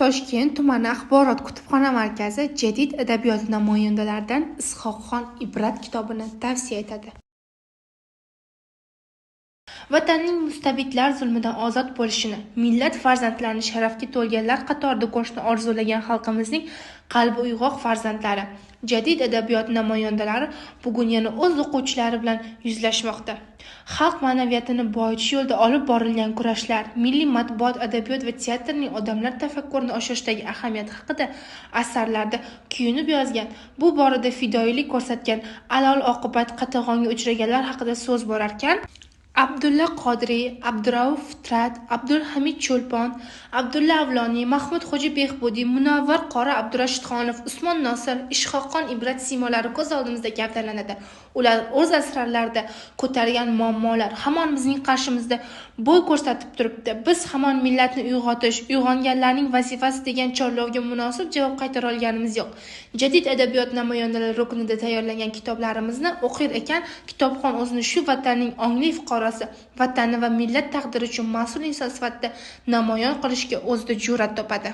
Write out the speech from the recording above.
Toshkent tumani axborot kutubxona markazi jadid adabiyot namoyandalaridan Is'hoqxon Ibrat kitobini tavsiya etadi. Vatanning mustabidlar zulmidan ozod bo'lishini, millat farzandlarini sharafga to'lganlar qatorida ko'rishni orzulagan xalqimizning qalbi uyg'oq farzandlari, jadid adabiyot namoyandalari bugun yana o'z o'quvchilari bilan yuzlashmoqda. Xalq ma'naviyatini boyitish yo'lida olib borilgan kurashlar, milliy matbuot, adabiyot va teatrning odamlar tafakkurini oshirishdagi ahamiyati haqida asarlarda kuyunib yozgan, bu borada fidoyilik ko'rsatgan, alal-oqibat qatag'onga uchraganlar haqida so'z borarkan, Abdulla Qodiriy, Abdurauf Fitrat, Abdulhamid Cho'lpon, Abdulla Avloniy, Mahmud Xo'ja Behbudiy, Munavvar qori Abdurashidxonov, Usmon Nosir, Is'hoqxon Ibrat siymolari ko'z oldimizda gavdalanadi. Ular o'z asarlarida ko'targan muammolar hamon bizning qarshimizda bo'y ko'rsatib turibdi. Biz hamon millatni uyg'otish, uyg'onganlarning vazifasi degan chorlovga munosib javob qaytara olganimiz yo'q. Jadid adabiyot namoyandalari ruknida tayyorlangan kitoblarimizni o'qir ekan, kitobxon o'zini shu vatanning ongli fuqarosi, vatani va millat taqdiri uchun mas'ul inson sifatida namoyon qilishga o'zida jur'at topadi.